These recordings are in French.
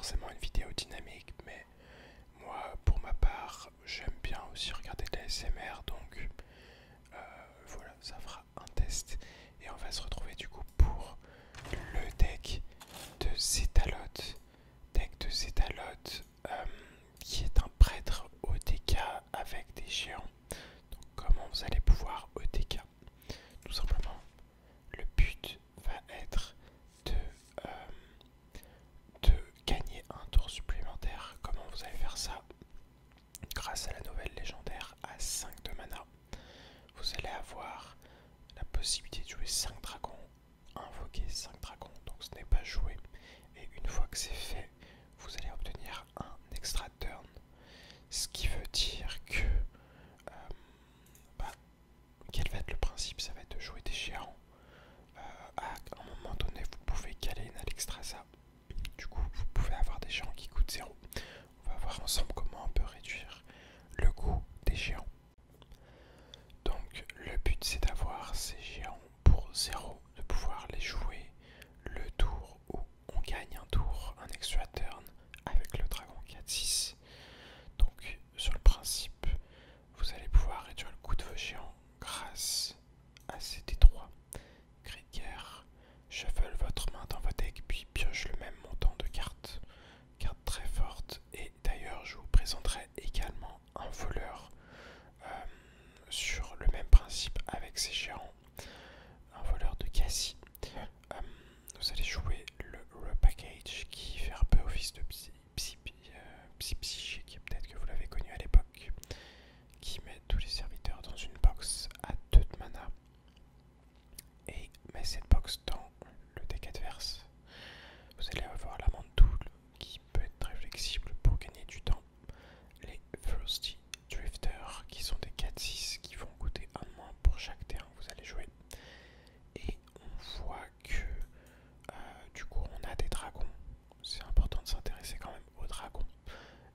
forcément une vidéo dynamique, mais moi, pour ma part, j'aime bien aussi regarder de la SMR, donc voilà, ça fera un test. Et on va se retrouver du coup pour le deck de Zétalote. Deck de Zétalote qui est un prêtre OTK avec des géants. Donc comment vous allez pouvoir OTK? Tout simplement, le but va être de, de gagner un tour supplémentaire. Comment vous allez faire ça? Grâce à la nouvelle légendaire à 5 de mana, vous allez avoir la possibilité de jouer 5 dragons, invoquer 5 dragons, donc ce n'est pas joué. Et une fois que c'est fait, vous allez obtenir un extra turn. Ce qui veut dire que quel va être le principe? Ça va être de jouer des géants. À un moment donné, vous pouvez caler une Alexstrasza. Du coup, vous pouvez avoir des géants qui coûtent 0. On va voir ensemble comment on peut réduire le coût des géants. Donc, le but c'est d'avoir ces géants pour 0, de pouvoir les jouer le tour où on gagne un tour, un extra turn avec le dragon 4-6. Donc, sur le principe, vous allez pouvoir réduire le coût de vos géants grâce à ces D3. Cri de guerre, shuffle votre main dans votre deck, puis pioche le même montant de cartes. Carte très forte. Et d'ailleurs, je vous présenterai également un voleur sur le même principe avec ces géants. Un voleur de Cassie. Vous allez jouer le repackage qui fait un peu office de psychique, peut-être que vous l'avez connu à l'époque, qui met tous les serviteurs dans une box à 2 de mana et met cette box dans le deck adverse. Vous allez avoir la mantoule qui peut être très flexible pour gagner du temps. Les Thirsty Drifters qui sont des 4-6 qui vont coûter 1 de moins pour chaque terrain que vous allez jouer. Et on voit que du coup on a des dragons. C'est important de s'intéresser quand même aux dragons.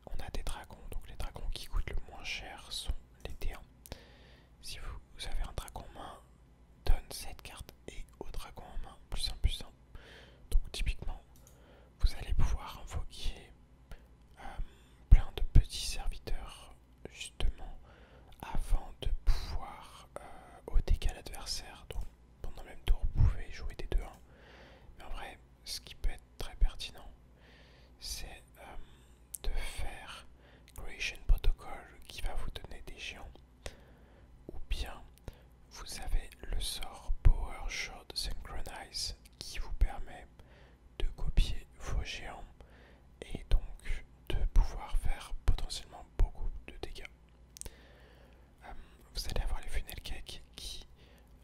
On a des dragons, donc les dragons qui coûtent le moins cher sont les T1. Si vous avez un dragon en main, donne cette carte et au dragon en main, +1/+1. Donc typiquement, vous allez pouvoir invoquer plein de petits serviteurs justement avant de pouvoir OTK l'adversaire. Donc pendant le même tour, vous pouvez jouer des 2-1. Mais en vrai, ce qui peut être très pertinent, c'est de faire Creation Protocol qui va vous donner des géants. Ou bien vous avez le sort Power Shot Synchronize qui vous permet de copier vos géants et donc de pouvoir faire potentiellement beaucoup de dégâts. Vous allez avoir les Funnel Cake qui,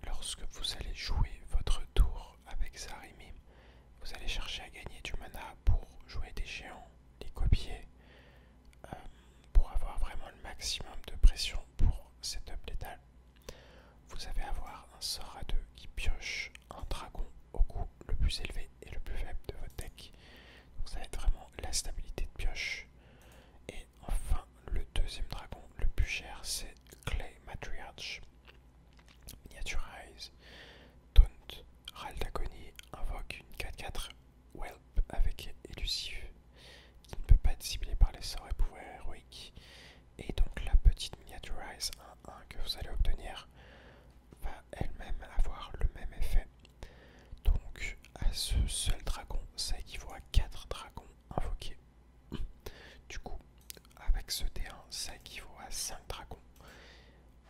lorsque vous allez jouer votre tour avec Zarimi, vous allez chercher à gagner du mana pour jouer des géants, les copier, pour avoir vraiment le maximum de pression pour setup létal. Vous allez avoir un sort à 2 qui pioche un dragon au coût le plus élevé et le plus faible de votre deck. Donc ça va être vraiment la stabilité de pioche. Et enfin, le deuxième dragon le plus cher, c'est Clay Matriarch. Miniaturize, Taunt, Râle d'Agonie, invoque une 4-4 Whelp avec élusive qui ne peut pas être ciblée par les sorts et pouvoirs héroïques. Et donc la petite Miniaturize 1-1 que vous allez obtenir va elle-même avoir le même effet. Donc à ce seul dragon, ça équivaut à 4 dragons invoqués. Du coup, avec ce D1, ça équivaut à 5 dragons.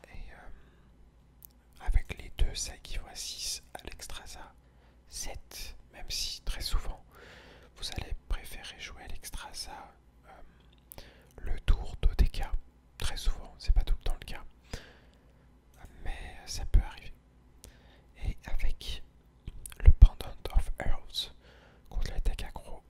Et avec les deux, ça équivaut à 6. À l'Exstrasza, 7. Même si très souvent, vous allez préférer jouer à l'Exstrasza le tour d'OTK. Très souvent, c'est pas tout le temps le cas. Mais ça peut arriver. Et avec le Pendant of Earls contre l'attaque aggro,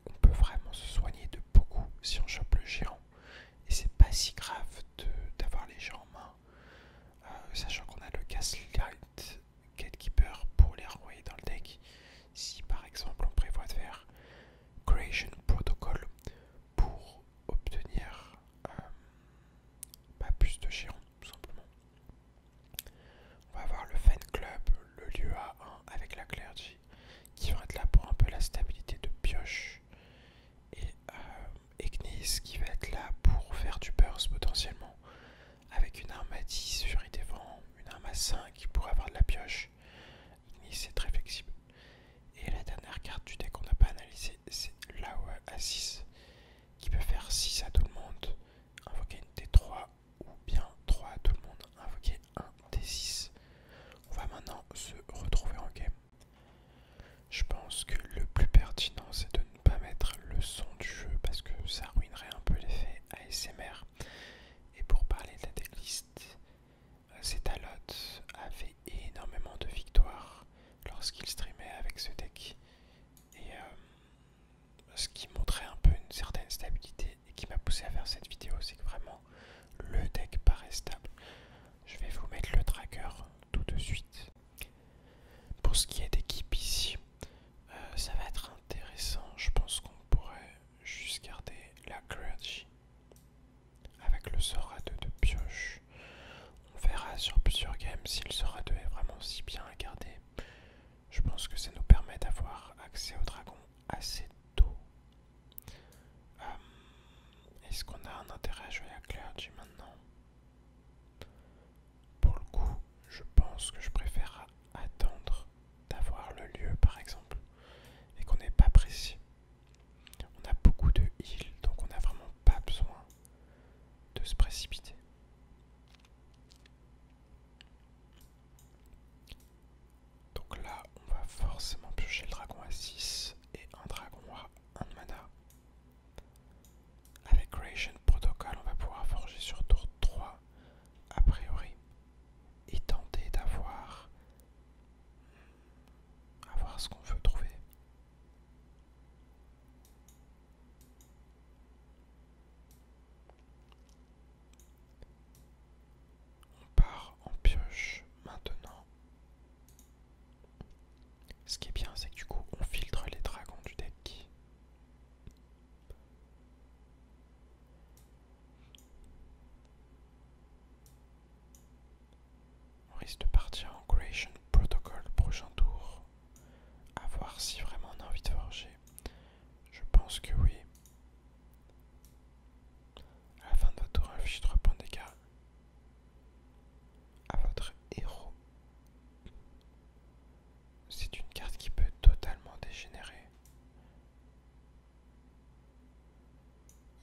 intérêt à jouer à Clergy maintenant? Pour le coup, je pense que je préfère attendre d'avoir le lieu par exemple et qu'on n'est pas pressé. On a beaucoup de heal donc on n'a vraiment pas besoin de se précipiter. Donc là, on va forcément piocher le dragon à 6 et un dragon à 1 mana. Avec Creation Protocol, on va pouvoir forger sur tour 3 a priori et tenter avoir ce qu'on veut trouver. On part en pioche maintenant. Ce qui est bien, c'est que du coup, on filtre les dragons du deck. On risque de partir en Creation Protocol prochain tour. À voir si vraiment on a envie de forger. Je pense que oui. À la fin de votre tour, inflige 3 points de dégâts à votre héros. C'est une carte qui peut totalement dégénérer.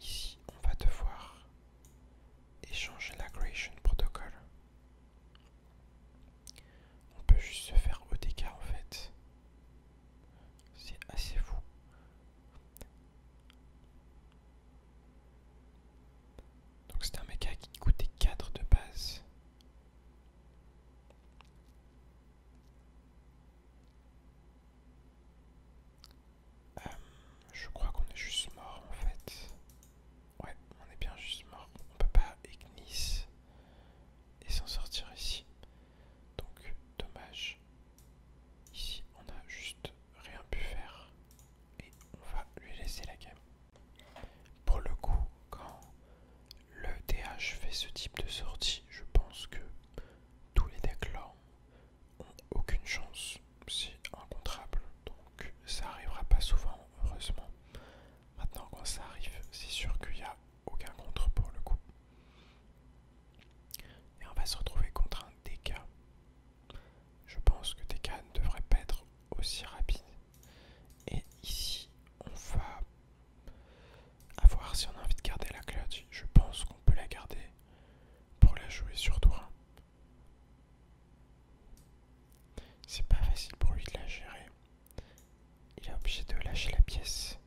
Ici, on va devoir échanger la Creation Protocol. On peut juste se faire OTK en fait. C'est assez fou. Donc c'est un mecha qui coûtait 4 de base. Je crois qu'on est juste mort en fait. Ouais, on est bien juste mort. On peut pas Ignis et s'en sortir ici. Donc dommage. Ici on a juste rien pu faire. Et on va lui laisser la game. Pour le coup, quand le TH fait ce type de sortie, je pense que tous les decks là ont aucune chance. C'est incontrable. Donc ça arrivera pas souvent, heureusement. Maintenant quand ça arrive, c'est sûr qu'il n'y a aucun contre pour le coup. Et on va se retrouver contre un DK. Je pense que DK ne devrait pas être aussi rapide. Et ici, on va voir si on a envie de garder la Clergy. Je pense qu'on peut la garder pour la jouer sur tour 1. C'est pas facile pour lui de la gérer. Il est obligé de lâcher la pièce.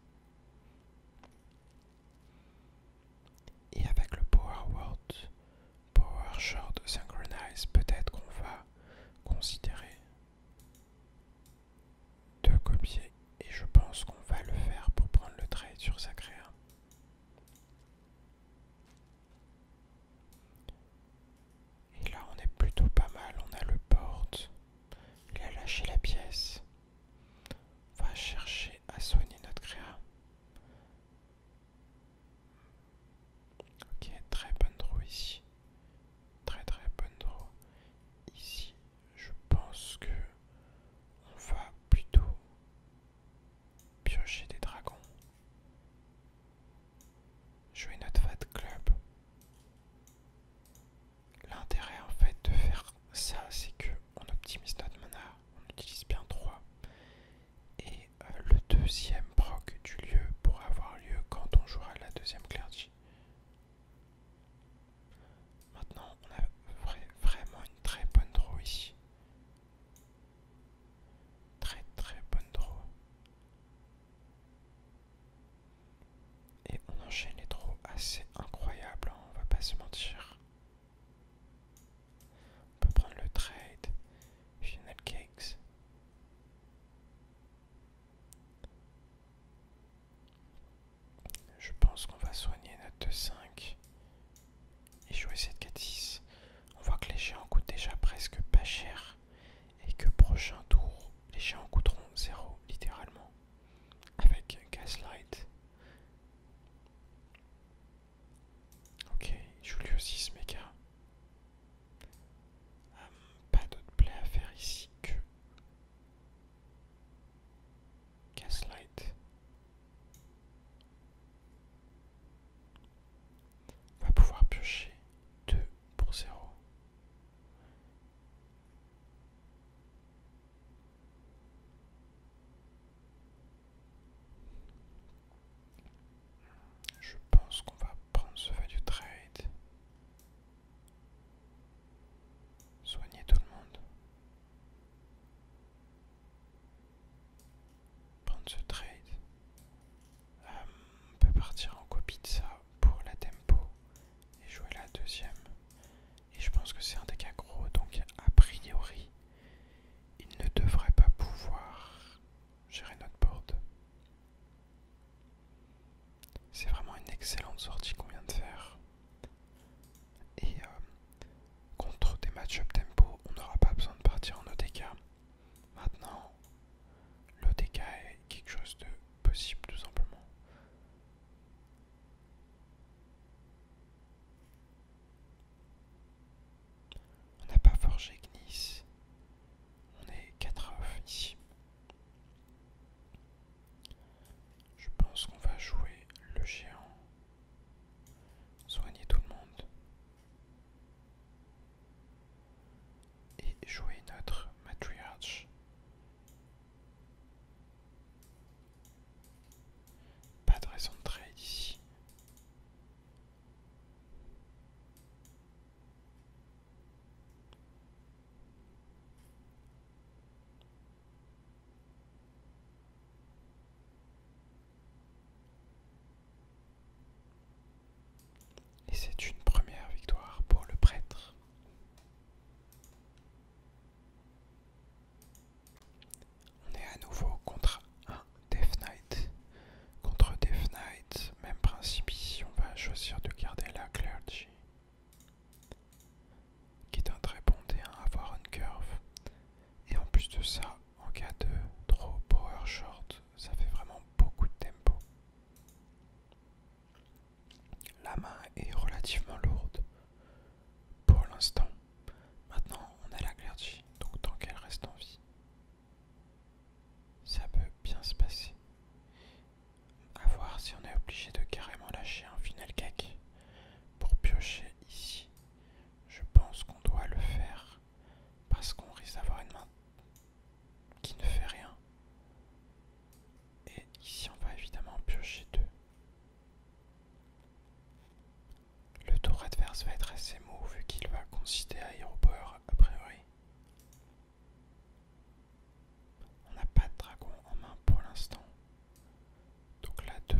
Et avec le Power Word, Power Shard Synchronize, peut-être qu'on va considérer de copier. Et je pense qu'on va le faire pour prendre le trade sur sa créa. Et là on est plutôt pas mal, on a le board. Il a lâché la pièce. On va chercher à soigner notre créa. Ok, très bonne draw ici. Très bonne draw. Ici, je pense que on va plutôt piocher des dragons. Jouer notre Fat Club. L'intérêt en fait de faire ça, c'est que on optimise notre mana, on utilise bien 3. Et le deuxième proc du lieu pourra avoir lieu quand on jouera la deuxième Clergy. Maintenant, on a vraiment une très bonne draw ici. Très bonne draw. Et on enchaîne les draws assez incroyables, hein, on va pas se mentir. On peut prendre le trade, Final Cakes. Je pense qu'on va soigner notre 2-5 et jouer cette 4-6. On voit que les géants coûtent déjà presque pas cher et que prochain tour, les géants coûteront 0 littéralement avec Gaslight. Ok, il joue lui aussi ce méga. Pas d'autre play à faire ici que Gaslight. C'est vraiment une excellente sortie qu'on vient de faire. Et contre des match-up tempo, on n'aura pas besoin de partir en OTK. Maintenant, l'OTK est quelque chose de possible tout simplement. On n'a pas forgé Gnis. On est 4 off ici. Je pense qu'on va jouer le géant. Soigner tout le monde. Et jouer notre matriarche. Pas de raison de trade ici. Et c'est une première victoire pour le prêtre. On est à nouveau contre un Death Knight. Contre Death Knight, même principe ici, on va choisir de garder la Clergy, qui est un très bon D1 à avoir une curve. Et en plus de ça, en cas de trop power short, ça fait vraiment beaucoup de tempo. La main est relativement lourde pour l'instant. Maintenant, on a la Clergy, donc tant qu'elle reste en vie, ça peut bien se passer. A voir si on est obligé de carrément lâcher un final cake pour piocher ici. Je pense qu'on doit le faire parce qu'on risque d'avoir une main qui ne fait rien. Et ici on va évidemment piocher 2. Le tour adverse va être assez mou vu qu'il va consister à Hero Power a priori. On n'a pas de dragon en main pour l'instant. Donc la 2-1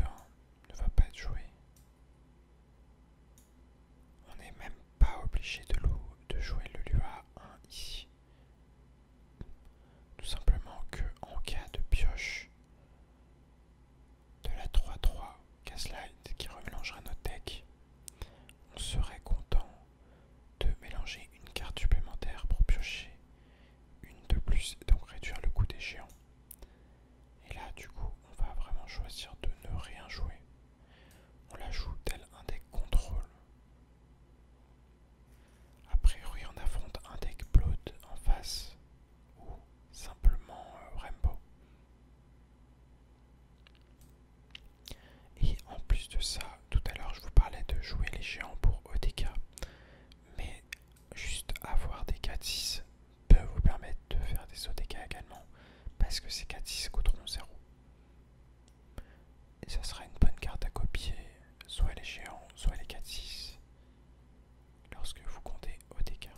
ne va pas être jouée. On n'est même pas obligé de jouer le Lua 1 ici. Tout simplement que en cas de pioche de la 3-3 Gaslight qui remélangerait notre deck, on serait content de mélanger une carte supplémentaire pour piocher une de plus et donc réduire le coût des géants. Et là du coup on va vraiment choisir de ne rien jouer. On la joue tel un deck contrôle. A priori on affronte un deck Blood en face ou simplement Rainbow. Et en plus de ça, tout à l'heure je vous parlais de jouer les géants pour OTK, mais juste avoir des 4-6 peut vous permettre de faire des OTK également, parce que ces 4-6 coûteront 0. Et ça sera une bonne carte à copier, soit les géants, soit les 4-6, lorsque vous comptez OTK.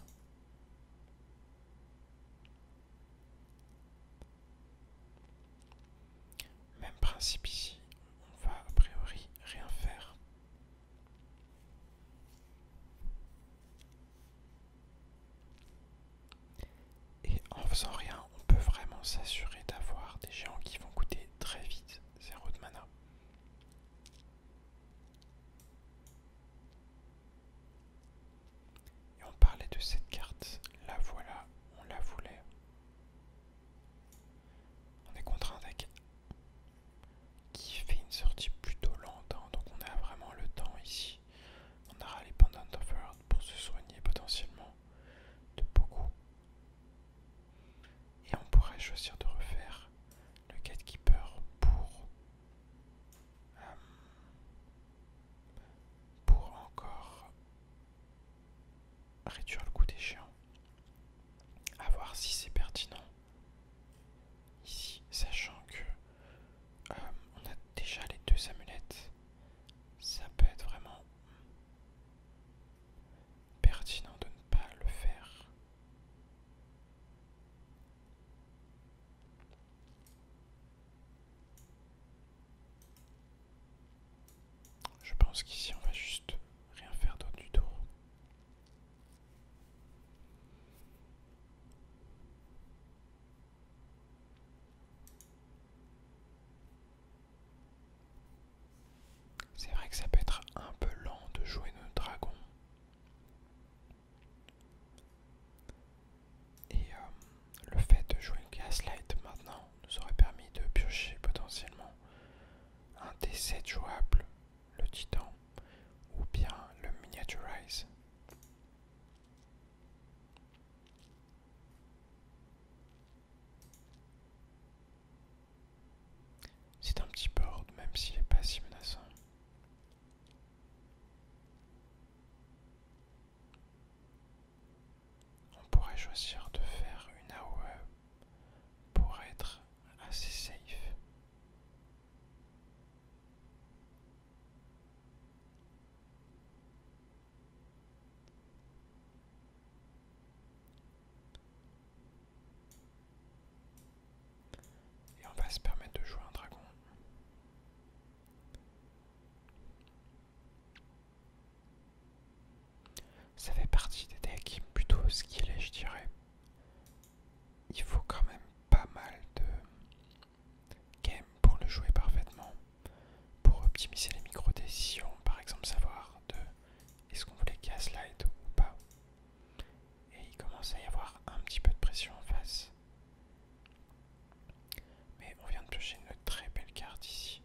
Même principe ici, on va a priori rien faire. Et en faisant rien, on peut vraiment s'assurer d'avoir des géants qui vont coûter très vite 0 de mana. Et on parlait de cette carte, la voilà, on la voulait. On est contre un deck qui fait une sortie plutôt lente, hein, donc on a vraiment le temps ici. On aura les Pendant of Earth pour se soigner potentiellement de beaucoup. Et on pourrait choisir de refaire le Gatekeeper pour encore réduire le coût des géants. A voir si c'est pertinent ici, sachant que on a déjà les 2 amulettes. Ça peut être vraiment pertinent de ne pas le faire. Je pense qu'ici on va juste rien faire d'autre du tour. être jouable, le Titan ou bien le Miniaturize. C'est un petit board même s'il n'est pas si menaçant. On pourrait choisir de faire une AOE pour être assez safe. Et on va se permettre de jouer un dragon. Ça fait partie des decks plutôt skillés, je dirais. Il faut quand même pas mal de game pour le jouer parfaitement, pour optimiser les micro-décisions, par exemple savoir de est-ce qu'on voulait gaslight ou pas. Et il commence à y avoir un petit peu de pression en face. Mais on vient de piocher une très belle carte ici.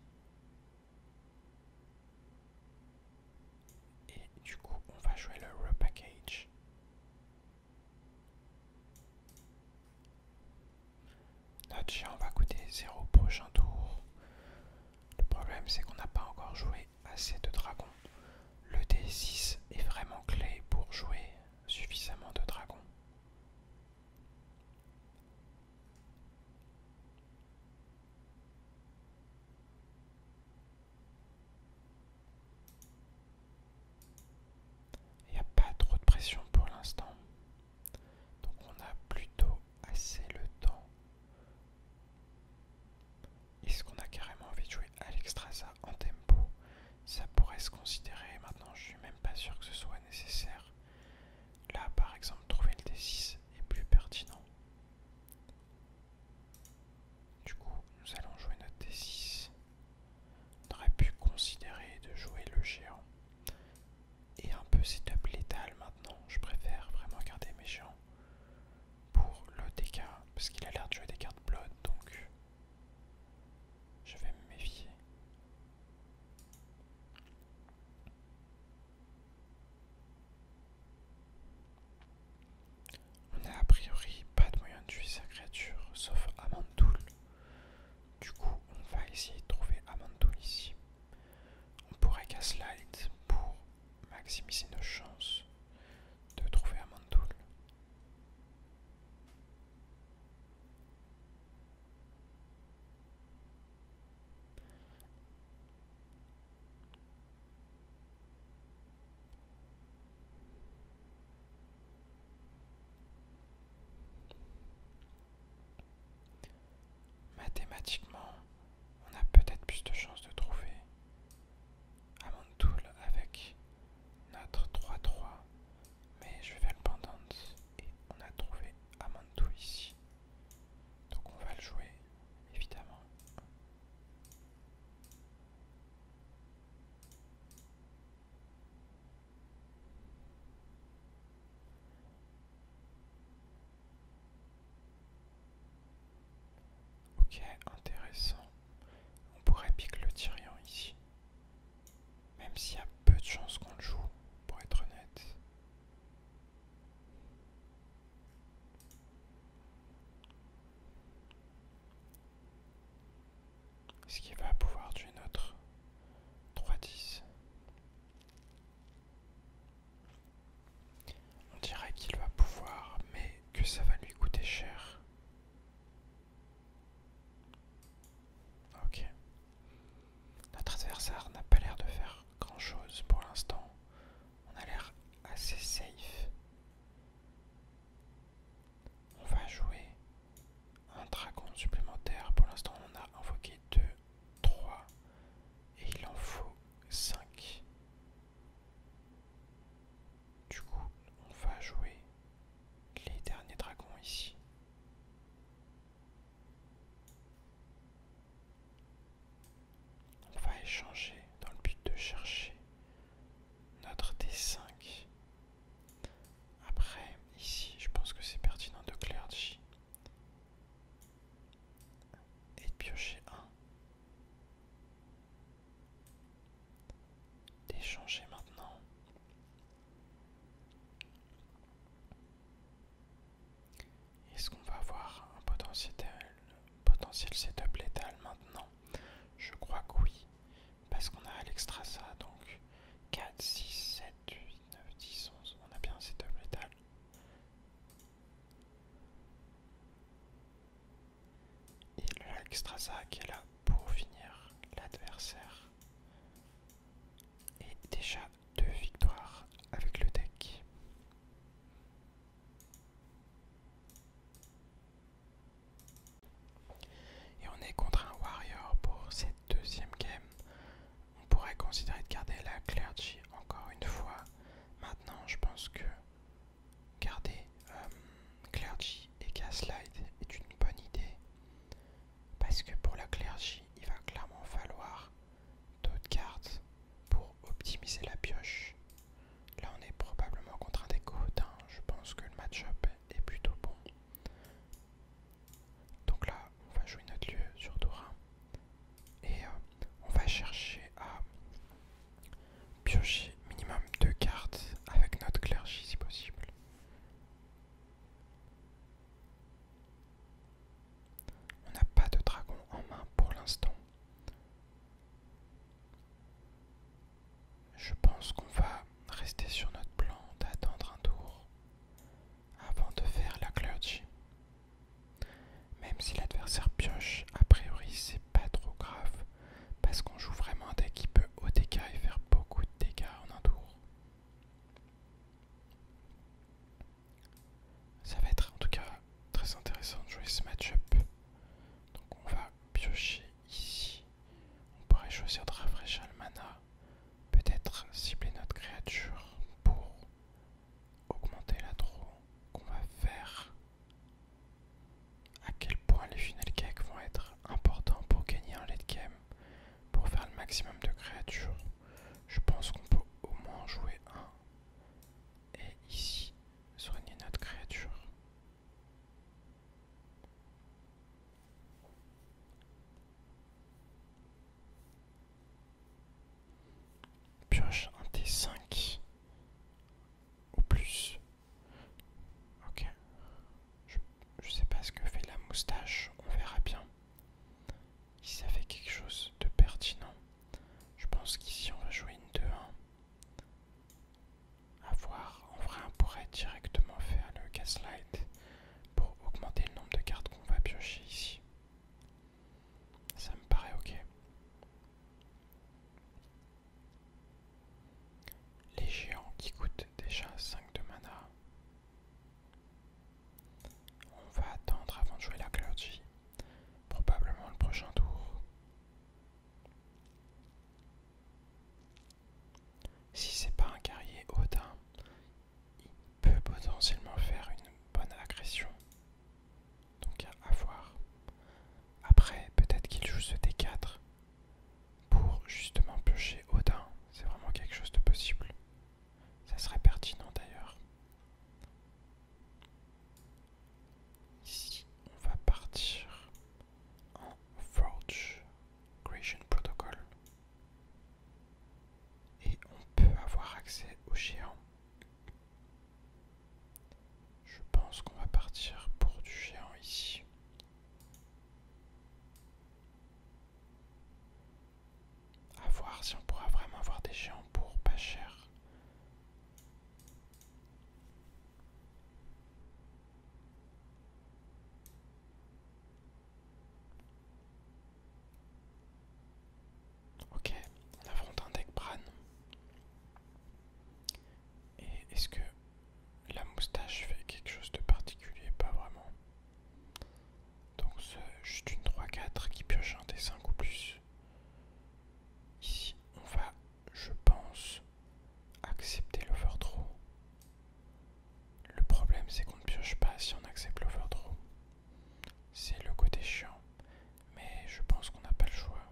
Et du coup on va jouer le repackage. Notre géant va coûter 0 prochain tour. Le problème c'est qu'on n'a pas encore joué assez de dragons. Le D6 est vraiment clé pour jouer suffisamment de dragons. Il n'y a pas trop de pression pour l'instant. Donc on a plutôt assez le temps. Est-ce qu'on a carrément envie de jouer Alexstrasza en tempo? Ça pourrait se considérer. Maintenant je suis même pas sûr que ce soit nécessaire. Là par exemple trouver le D6 est plus pertinent. Du coup nous allons jouer notre D6. On aurait pu considérer de jouer le géant. Et un peu setup létal maintenant. Je préfère vraiment garder mes géants pour le DK parce qu'il a l'air de jouer des cartes blood, donc je vais me méfier. On n'a a priori pas de moyen de tuer sa créature sauf Amantul. Du coup on va essayer de trouver Amantul ici. On pourrait gaslight pour maximiser nos chances de trouver Amantul. Mathématiquement, on a peut-être plus de chances de trouver Amantul avec notre 3-3, mais je vais faire le pendant et on a trouvé Amantul ici. Donc on va le jouer, évidemment. Ok, intéressant. On pourrait piquer le Tyrion ici. Même s'il y a peu de chances qu'on le joue, pour être honnête. Est-ce qu'il va pouvoir tuer notre 3-10? On dirait qu'il va pouvoir, mais que ça va lui coûter cher. Ok. Notre adversaire n'a pas l'air de faire grand chose pour l'instant. On a l'air assez safe. On va jouer un dragon supplémentaire. Pour l'instant on a invoqué 2, 3 et il en faut 5. Du coup on va jouer les derniers dragons ici. On va échanger dans le but de chercher notre D5. Après, ici, je pense que c'est pertinent de clergy et de piocher un. changer maintenant. Est-ce qu'on va avoir un potentiel setup létal maintenant? Je crois que oui, parce qu'on a l'extra ça, donc 4, 6, 7, 8, 9, 10, 11, on a bien un setup létal. Et l'extra ça qui est là pour finir l'adversaire. Et déjà 2 victoires avec le deck. Et on est contre un warrior pour cette deuxième game. On pourrait considérer de garder la clergy encore une fois. Maintenant, je pense que garder clergy et gaslight est une bonne idée. Parce que pour la clergy, il va clairement falloir d'autres cartes pour optimiser la pioche. Là, on est probablement contre un deck haut, hein. Je pense que le match-up est plutôt bon. Donc là, on va jouer notre lieu sur tour 1. Et on va chercher à piocher minimum 2 cartes avec notre clergy si possible. On n'a pas de dragon en main pour l'instant. Je pense qu'on va rester sur notre plan d'attendre un tour avant de faire la clergy. Même si l'adversaire pioche, a priori c'est pas trop grave parce qu'on joue vraiment un deck qui peut OTK et faire beaucoup de dégâts en un tour. Ça va être en tout cas très intéressant de jouer ce match-up. Donc on va piocher ici. On pourrait choisir de rafraîchir le mana. Peut-être cibler notre créature pour augmenter la draw qu'on va faire. À quel point les funnel cakes vont être importants pour gagner un late game, pour faire le maximum de créatures. Je pense qu'on peut au moins jouer un et ici soigner notre créature. Pioche un T5 ou plus. Ok. Je sais pas ce que fait la moustache, on verra bien. Si ça fait quelque chose de pertinent. Je pense qu'ici on va jouer une 2-1. À voir, en vrai on pourrait directement faire le gaslight pour augmenter le nombre de cartes qu'on va piocher ici. Ça me paraît ok. Les géants qui coûtent déjà 5 de mana. On va attendre avant de jouer la clergy. Probablement le prochain tour. Si c'est pas un guerrier Odin, il peut potentiellement faire une bonne agression. Donc à voir. Après, peut-être qu'il joue ce T4 pour justement piocher Odin. C'est vraiment quelque chose de possible. Ça serait pertinent d'ailleurs. Ici, on va partir en Forge Creation Protocol. Et on peut avoir accès aux géants. Je pense qu'on va partir pour du géant ici. À voir si on pourra vraiment avoir des géants pour pas cher. Ok, on affronte un deck Bran. Et est-ce que la moustache fait quelque chose de particulier? Pas vraiment. Donc c'est juste une 3-4 qui pioche un T5 ou plus. Ici, on va, je pense, accepter l'overdraw. Le problème, c'est qu'on ne pioche pas si on accepte l'overdraw. C'est le côté chiant, mais je pense qu'on n'a pas le choix.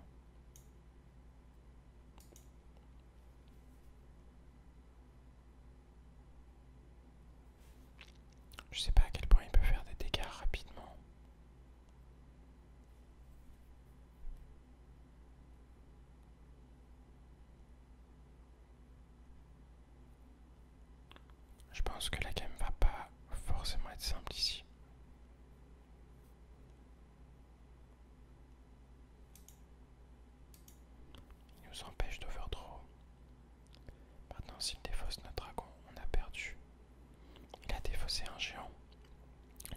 Je sais pas à quel point il peut faire des dégâts rapidement. pense que la game va pas forcément être simple ici. Il nous empêche d'overdraw. Maintenant, s'il défausse notre dragon, on a perdu. Il a défaussé un géant.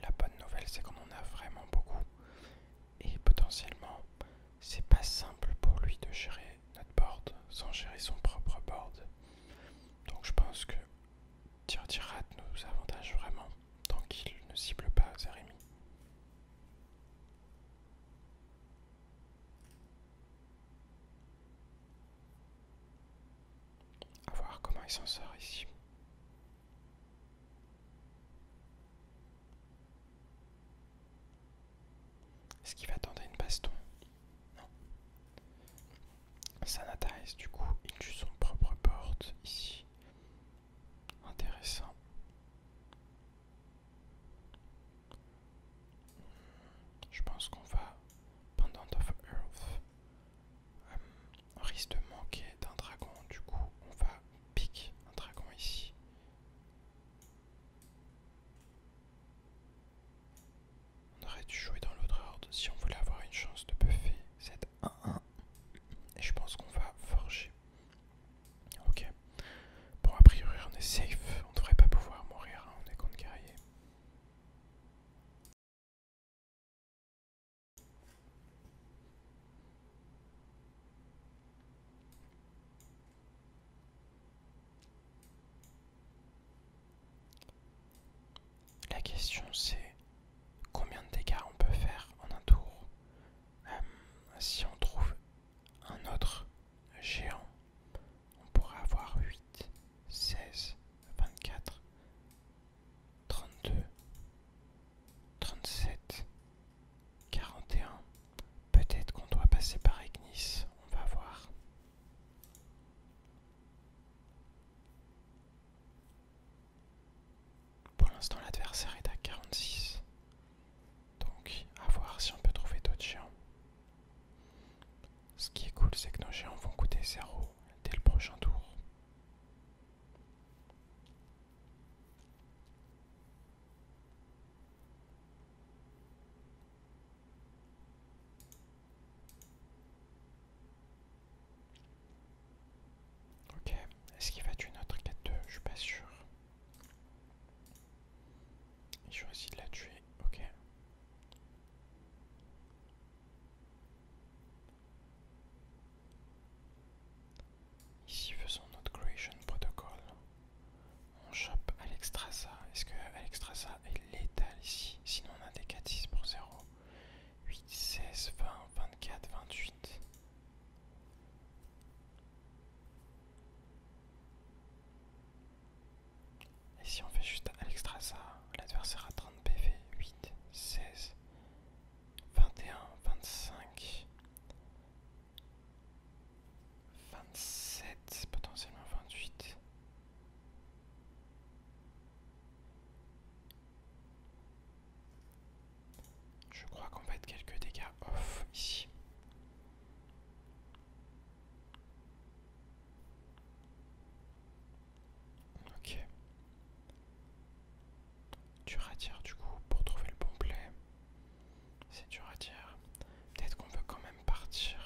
La bonne nouvelle, c'est qu'on en a vraiment beaucoup. Et potentiellement, c'est pas simple pour lui de gérer notre board sans gérer son propre board. Donc je pense que Tirtirat nous avantage vraiment tant qu'il ne cible pas Zeremi. À voir comment il s'en sort ici. Est-ce qu'il va tenter une baston? Non. Sanitize, du coup, il tue son propre board ici. Intéressant. Je pense qu'on va, Pendant of Earth, on risque de manquer d'un dragon, du coup on va pick un dragon ici. On aurait dû jouer dans l'autre ordre si on voulait avoir une chance de buffer cette 1-1. Et je pense qu'on va forger. Ok. Bon, a priori on est safe, on devrait pas pouvoir mourir, hein, on est contre guerrier. La question c'est combien de dégâts on peut faire en un tour. Si on trouve un autre géant, on pourra avoir 8, 16, 24, 32, 37, 41. Peut-être qu'on doit passer par Ignis, on va voir. Pour l'instant, l'adversaire est à 46. Donc, à voir si on peut trouver d'autres géants. Ce qui est cool, c'est que nos géants vont coûter 0 dès le prochain tour. Ok, est-ce qu'il va tuer notre 4-2? Je suis pas sûr. Il choisit de la tuer, ok. Ici, faisons notre Creation Protocol. On chope Alexstrasza. Est-ce que Alexstrasza est létal ici? Sinon on a des 4-6 pour 0. 8, 16, 20, 24, 28. Et si on fait juste Alexstrasza, l'adversaire a 30 PV. 8, 16, 21, 25, 27, potentiellement 28. Je crois qu'on va être quelques dégâts off ici. Ok. Dur à dire du coup pour trouver le bon play. C'est dur à dire. Peut-être qu'on veut quand même partir.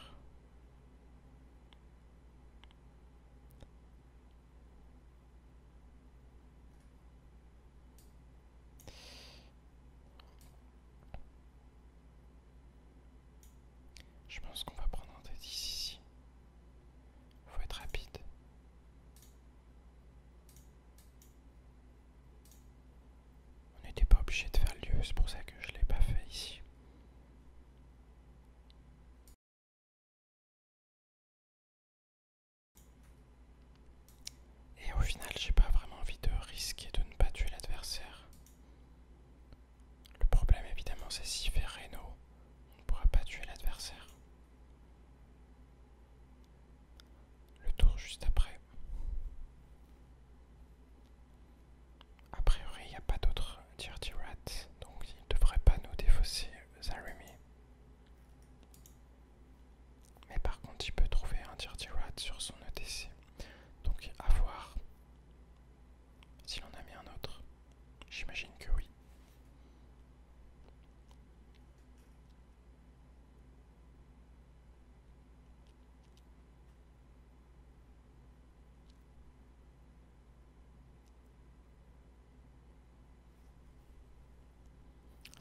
Je pense qu'on va prendre un D10 ici. Faut être rapide. On n'était pas obligé de faire le lieu, c'est pour ça que je l'ai pas fait ici. Et au final, j'ai pas vraiment envie de risquer de ne pas tuer l'adversaire. Le problème évidemment c'est s'il fait Reno, on ne pourra pas tuer l'adversaire.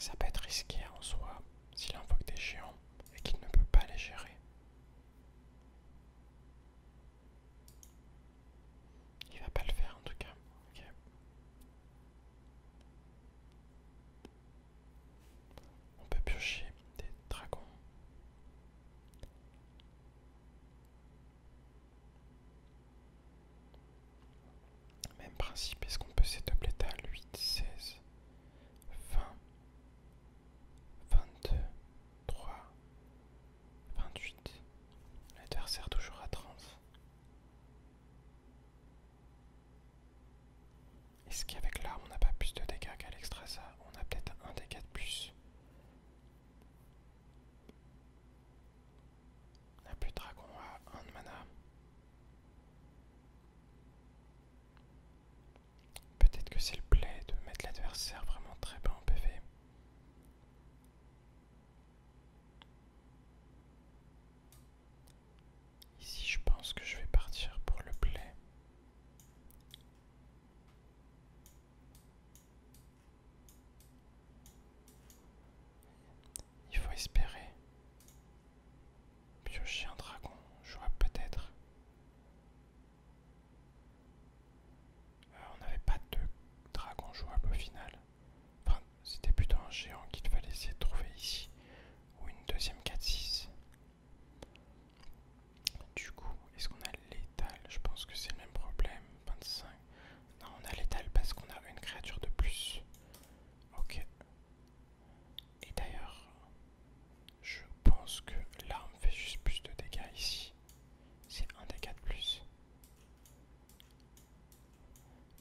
Ça peut être risqué en soi s'il invoque des géants et qu'il ne peut pas les gérer. Il va pas le faire en tout cas. Ok. On peut piocher des dragons. Même principe, est-ce qu'on peut setup l'étal 8, 16, 20, 22, 3, 28. L'adversaire toujours à 30. Est-ce qu'avec l'arme on n'a pas plus de dégâts qu'à l'extrasa? On a peut-être un dégât de plus. On n'a plus de dragon à 1 de mana. Peut-être que c'est le play de mettre l'adversaire vraiment très bas en PV. Ici je pense que je vais partir pour le play. Il faut espérer piocher un dragon, jouable peut-être. On n'avait pas de dragon jouable au final. Enfin, c'était plutôt un géant qu'il fallait essayer de trouver ici. Ou une deuxième 4-6. Du coup, est-ce qu'on a l'étal? Je pense que c'est le même problème. 25. Non, on a l'étal parce qu'on a une créature de plus. Ok. Et d'ailleurs, je pense que l'arme fait juste plus de dégâts ici. C'est un dégât de plus.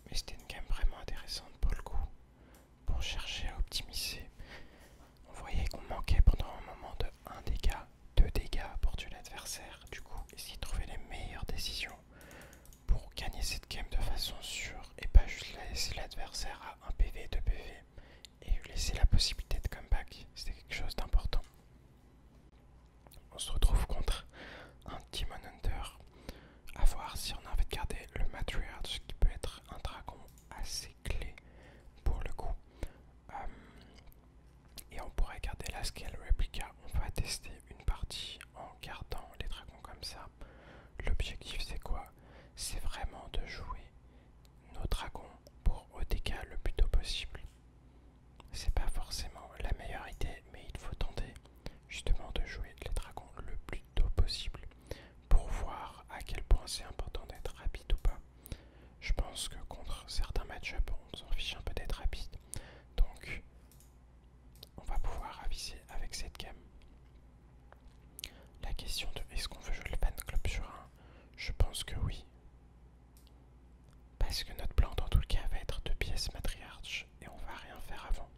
Mais c'était une game vraiment intéressante pour le coup. Pour chercher à optimiser. On voyait qu'on manquait pendant un moment de 1 dégât, 2 dégâts pour tuer l'adversaire. Du coup, essayer de trouver les meilleures décisions pour gagner cette game de façon sûre et pas juste laisser l'adversaire à 1 PV, 2 PV et lui laisser la possibilité de comeback. C'était quelque chose d'important. On se retrouve contre un Demon Hunter. À voir si on a envie de garder le Matriarch qui peut être un dragon assez clé pour le coup. Et on pourrait garder la Scale Replica. On va tester une partie en gardant les dragons comme ça. L'objectif c'est quoi? C'est vraiment de jouer nos dragons pour OTK le plus tôt possible. C'est pas forcément la meilleure idée, mais il faut tenter justement de jouer les dragons le plus tôt possible pour voir à quel point c'est important d'être rapide ou pas. Je pense que contre certains match-ups, on s'en fiche un peu d'être rapide. Donc, on va pouvoir aviser avec cette game. La question de est-ce qu'on veut jouer le fan club sur un, je pense que oui. Parce que notre plan dans tout le cas va être 2 pièces matriarch et on va rien faire avant.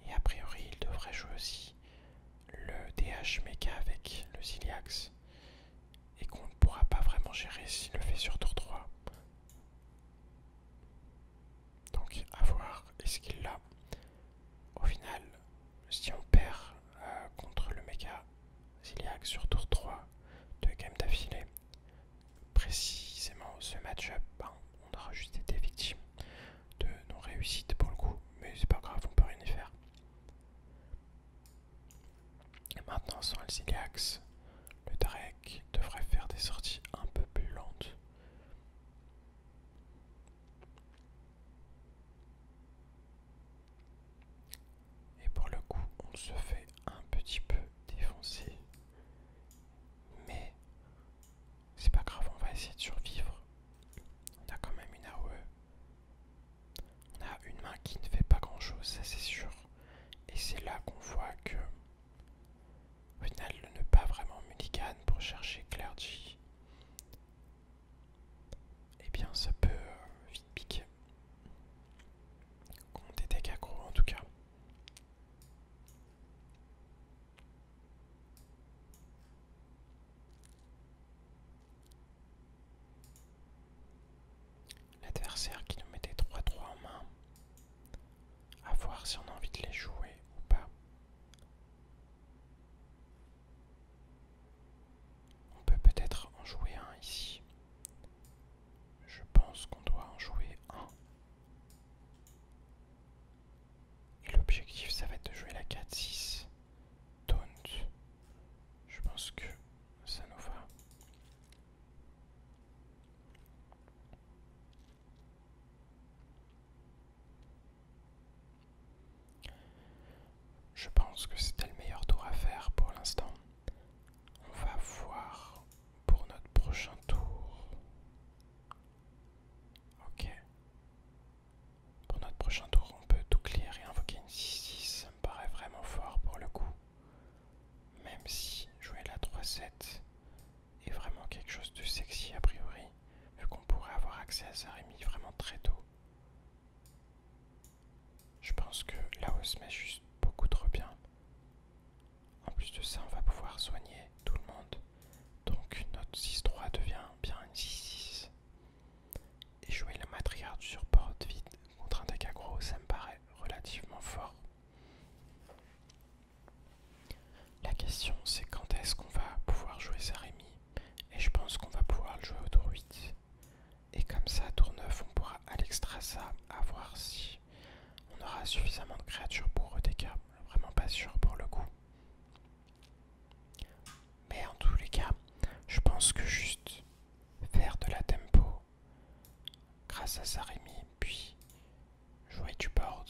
Et a priori il devrait jouer aussi le DH mecha avec le Ziliax. Et qu'on ne pourra pas vraiment gérer s'il le fait sur tour 3. Donc à voir, est-ce qu'il l'a? Au final, si on perd contre le méga Ziliax sur tour 3 de game d'affilée, précisément ce match-up, on aura juste été victime de non-réussite pour le coup, mais c'est pas grave, on peut rien y faire. Et maintenant, sans le Ziliax, le Drake devrait faire des sorties un peu plus lentes. Et pour le coup, on se fait un petit peu défoncer. Mais c'est pas grave, on va essayer de survivre. On a quand même une AOE. On a une main qui ne fait pas grand chose, ça c'est sûr. Et c'est là qu'on voit que, au final, ne pas vraiment mulligan pour chercher Clergy, eh bien ça peut vite piquer. Contre des dégâts gros en tout cas. L'adversaire qui nous mettait 3-3 en main. À voir si on a envie de les jouer ou pas. On peut peut-être en jouer un ici. Je pense qu'on doit en jouer un. je pense que c'était le meilleur tour à faire pour l'instant. On va voir pour notre prochain tour. Ok. Pour notre prochain tour, on peut tout clear et invoquer une 6-6. Ça me paraît vraiment fort pour le coup. Même si jouer la 3-7 est vraiment quelque chose de sexy a priori, vu qu'on pourrait avoir accès à Zaremi vraiment très tôt. Je pense que la hausse met juste beaucoup trop bien. En plus de ça, on va pouvoir soigner tout le monde. Donc notre 6-3 devient bien une 6-6. Et jouer la matriarche sur porte vide contre un deck aggro, ça me paraît relativement fort. La question c'est quand est-ce qu'on va pouvoir jouer Zaremi. Et je pense qu'on va pouvoir le jouer au tour 8. Et comme ça, tour 9, on pourra à l'extrasa à voir si on aura suffisamment de créatures pour EDK. Vraiment pas sûr pour le coup. Mais en tous les cas, je pense que juste faire de la tempo grâce à Zaremi, puis jouer du board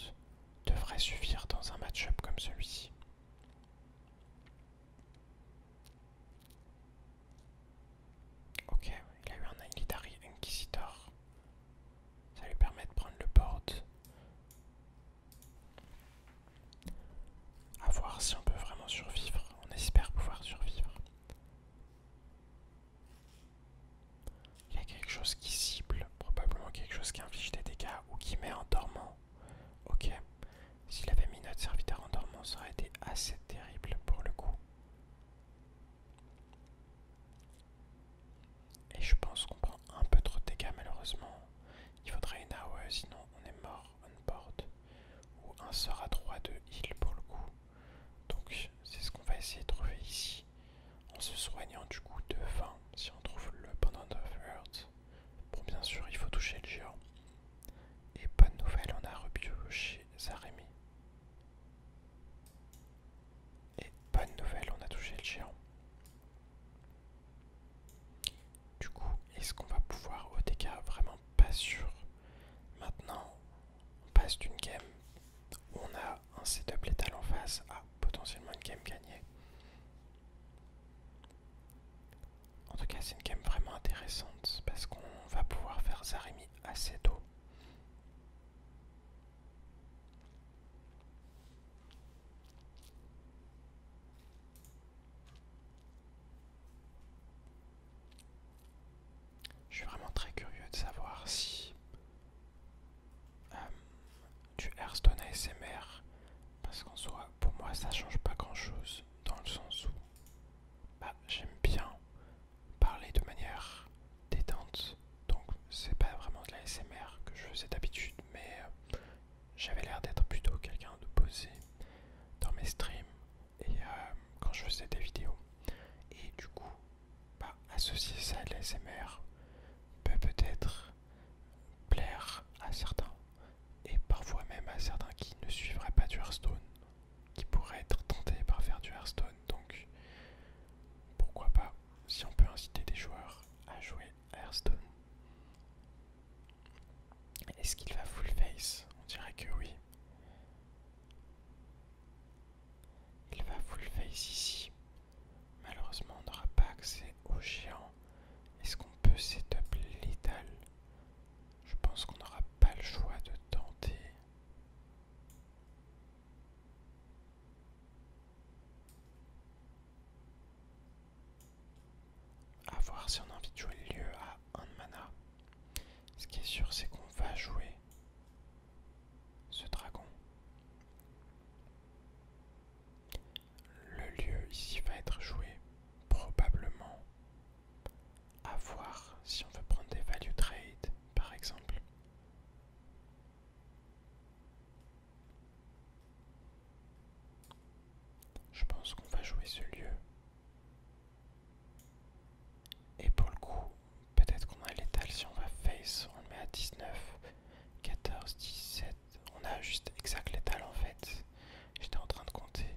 devrait suffire dans un match-up comme celui-ci. Ok, il a eu un Illidari Inquisitor. Ça lui permet de prendre le board. A voir si on peut vraiment survivre. On espère pouvoir survivre. Il y a quelque chose qui cible, probablement quelque chose qui inflige des dégâts ou qui met en dormant. Ok, s'il avait mis notre serviteur en dormant, ça aurait été assez terrible pour le coup. Et je pense qu'on prend un peu trop de dégâts malheureusement. Il faudrait une AOE, sinon on est mort on board. Ou un sort à 3 de heal pour le coup. Donc c'est ce qu'on va essayer de trouver ici. En se soignant du coup de 20 si on trouve le Pendant of Earth. Bon, bien sûr, il faut toucher le géant. Et bonne nouvelle, on a repioché Zaremi. Et bonne nouvelle, on a touché le géant. Du coup, est-ce qu'on va pouvoir OTK? Vraiment pas sûr. Maintenant, on passe d'une game où on a un setup létal en face à potentiellement une game gagnée. En tout cas, c'est une game vraiment intéressante parce qu'on va pouvoir faire Zaremi assez tôt. Je suis vraiment très curieux de savoir si du Hearthstone ASMR, parce qu'en soi, pour moi, ça change pas grand chose dans le sens où j'aime bien parler de manière détente, donc c'est pas vraiment de la ASMR que je faisais d'habitude, mais j'avais l'air d'être plutôt quelqu'un de posé dans mes streams et quand je faisais des vidéos. Et du coup, associer ça à de l'ASMR peut peut-être plaire à certains, et parfois même à certains qui ne suivraient pas du Hearthstone, qui pourraient être tentés par faire du Hearthstone. Donc pourquoi pas, si on peut inciter des joueurs à jouer à Hearthstone. Est-ce qu'il va full face? On dirait que oui. Il va full face ici. Malheureusement, on n'aura pas accès au géant. Est-ce qu'on peut setup létal? Je pense qu'on n'aura pas le choix de tenter. À voir si on a envie de jouer le lieu à 1 de mana. Ce qui est sûr, c'est qu'on va jouer ce dragon. Le lieu ici va être joué probablement. À voir si on veut prendre des value trade par exemple. Je pense qu'on va jouer ce lieu. Et pour le coup, peut-être qu'on a l'étal si on va face, on le met à 19, 14, 17. On a juste exact l'étal en fait. J'étais en train de compter,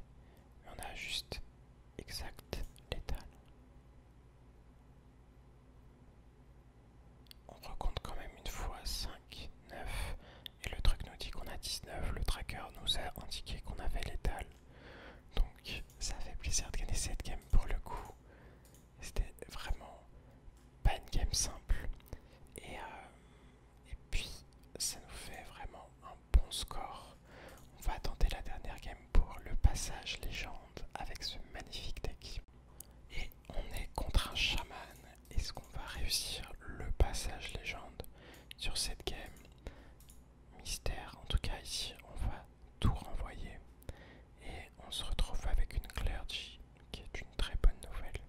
mais on a juste exact l'étal. On recompte quand même une fois 5, 9. Et le truc nous dit qu'on a 19. Le tracker nous a indiqué qu'on avait l'étal. cette game pour le coup, c'était vraiment pas une game simple. Et puis ça nous fait vraiment un bon score. On va tenter la dernière game pour le passage légende avec ce magnifique deck. Et on est contre un chaman. Est-ce qu'on va réussir le passage légende sur cette game? Mystère, en tout cas ici on va tout renvoyer. Et on se retrouve avec une clergy qui est une très bonne nouvelle.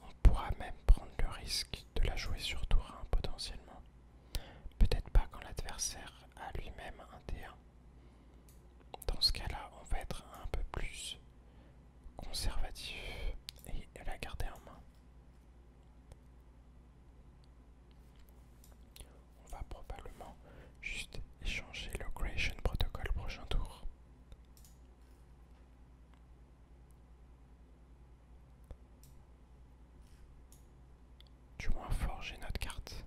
On pourra même prendre le risque de la jouer sur tour 1 potentiellement. Peut-être pas quand l'adversaire a lui-même un D1. Dans ce cas-là, on va être un peu plus conservatif et la garder en main. On va probablement juste échanger le Creation Protocol prochain tour. Du moins forger notre carte.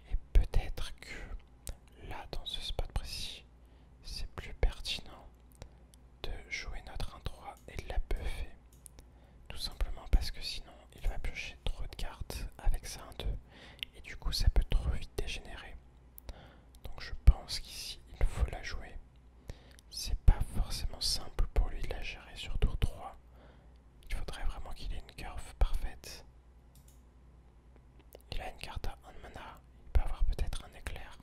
Et peut-être que là, dans ce spot précis, c'est plus pertinent de jouer notre 1-3 et de la buffer. Tout simplement parce que sinon, il va piocher trop de cartes avec sa 1-2. Et du coup, ça peut trop vite dégénérer. Donc je pense qu'ici, il faut la jouer. C'est pas forcément simple pour lui de la gérer sur tour 3. Il faudrait vraiment qu'il ait une curve parfaite. Il a une carte à 1 mana, il peut avoir peut-être un éclair.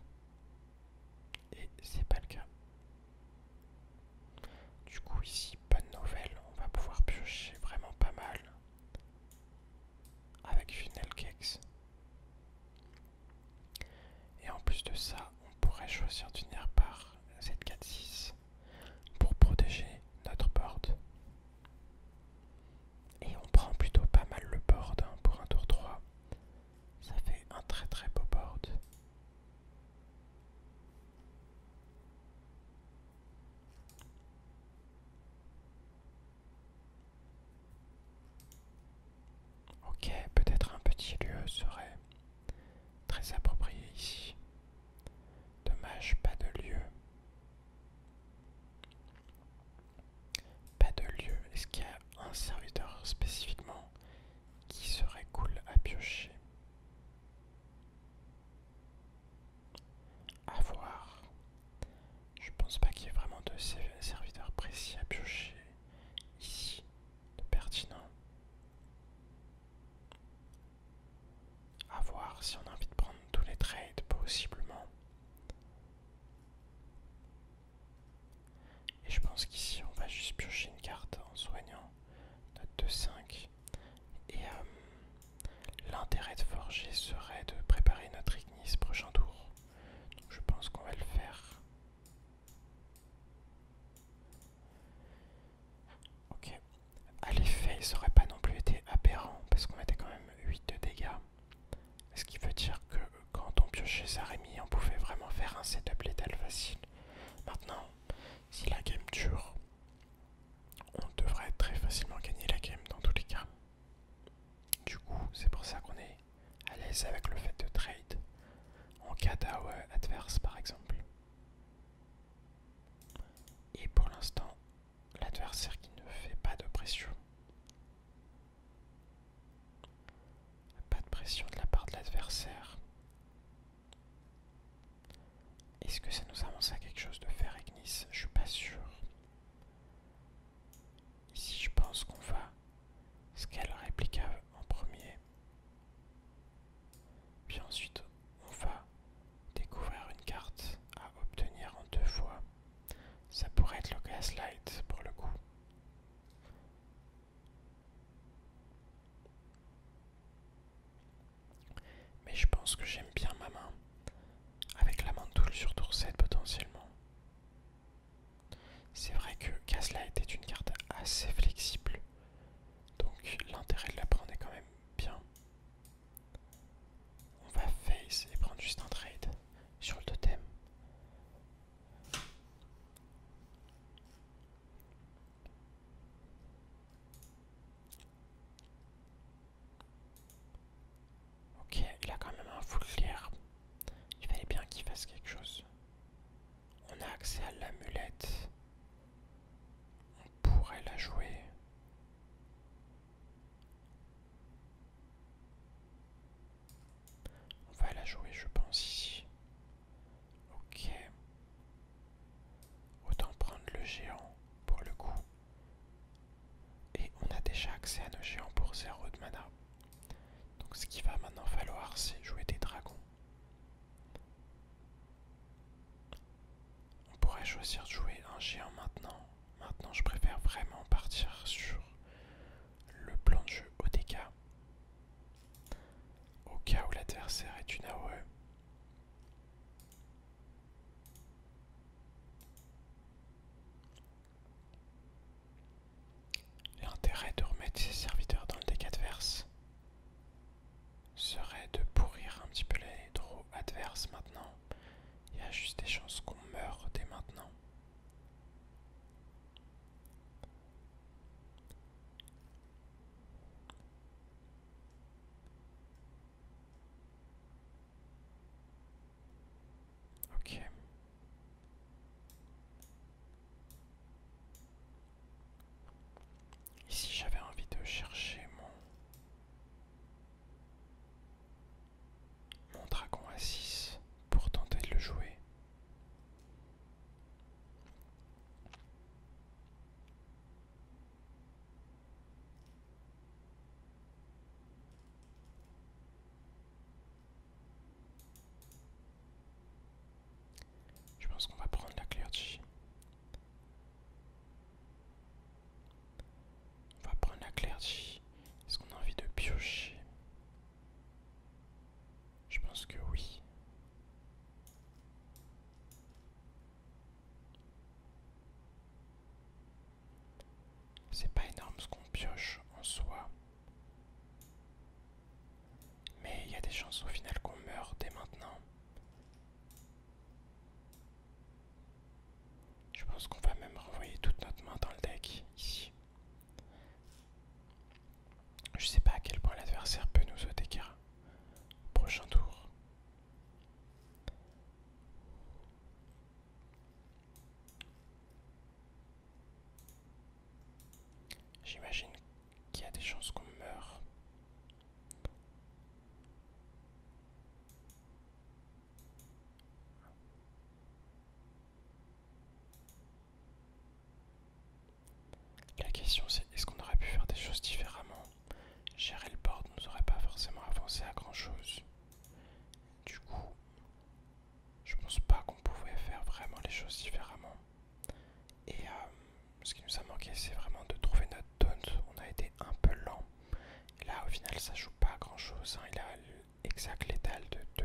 Et c'est pas le cas. Du coup ici, bonne nouvelle, on va pouvoir piocher vraiment pas mal avec Funnel Cakes. Et en plus de ça, on pourrait choisir d'unir par cette 4-6 pour protéger notre board. Et on prend plutôt pas mal le board pour un tour 3. Ça fait un très très beau board. Ok, peut-être un petit lieu serait très approprié ici. Dommage, pas de lieu. Pas de lieu. Est-ce qu'il y a un serviteur spécifiquement qui serait cool à piocher? À voir. Je pense pas qu'il y ait vraiment de serviteurs précis à piocher ici, de pertinent. À voir si on a envie de prendre tous les trades possiblement. Et je pense qu'ici on va juste piocher une carte en soignant notre 2-5. Et l'intérêt de forger serait de préparer notre Ignis prochain tour. Donc je pense qu'on va le faire. Ok. À l'effet, ça aurait pas non plus été aberrant parce qu'on mettait quand même 8 de dégâts. Ce qui veut dire que quand on piochait Zaremi, on pouvait vraiment faire un setup létal facile. Maintenant, si la game dure, on devrait très facilement gagner la game dans tous les cas. Du coup, c'est pour ça qu'on est à l'aise avec le fait de trade en cas d'AOE adverse par exemple. Et pour l'instant, l'adversaire qui ne fait pas de pression. Pas de pression de la part de l'adversaire. Est-ce que ça nous avance à quelque chose de faire Ignis? Je suis pas sûr. Ici je pense qu'on va scale réplica en premier. Puis ensuite on va découvrir une carte à obtenir en 2 fois. Ça pourrait être le Gaslight pour le coup. Mais je pense que j'aime bien ma main avec la mantoule sur tour 7 potentiellement. C'est vrai que Gaslight est une carte assez flexible, donc l'intérêt de la prendre est quand même bien. On va fade ce qu'il va maintenant falloir, c'est jouer des dragons. On pourrait choisir de jouer un géant maintenant. Maintenant, je préfère vraiment partir sur le plan de jeu OTK. Au cas où l'adversaire est une AOE. L'intérêt de remettre ses serviteurs dans le deck adverse serait de pourrir un petit peu les draws adverses maintenant. Il y a juste des chances qu'on meure dès maintenant. Ok. Ici j'avais envie de chercher mon dragon à 6 pour tenter de le jouer. Je pense qu'on va prendre la clergy. On va prendre la clergy. Est-ce qu'on a envie de piocher? Je pense que oui. C'est pas énorme ce qu'on pioche en soi. Mais il y a des chances au final qu'on meure dès maintenant. Je pense qu'on va même renvoyer toute notre main dans le deck ici. Je sais pas à quel point l'adversaire peut nous OTK. Prochain tour. J'imagine qu'il y a des chances qu'on meure. La question c'est est-ce qu'on aurait pu faire des choses différemment? Gérer le board ne nous aurait pas forcément avancé à grand chose. Du coup, je pense pas qu'on pouvait faire vraiment les choses différemment. Et ce qui nous a manqué c'est vraiment de trouver notre taunt. On a été un peu lent. Et là au final ça joue pas à grand chose. Il a exact létal de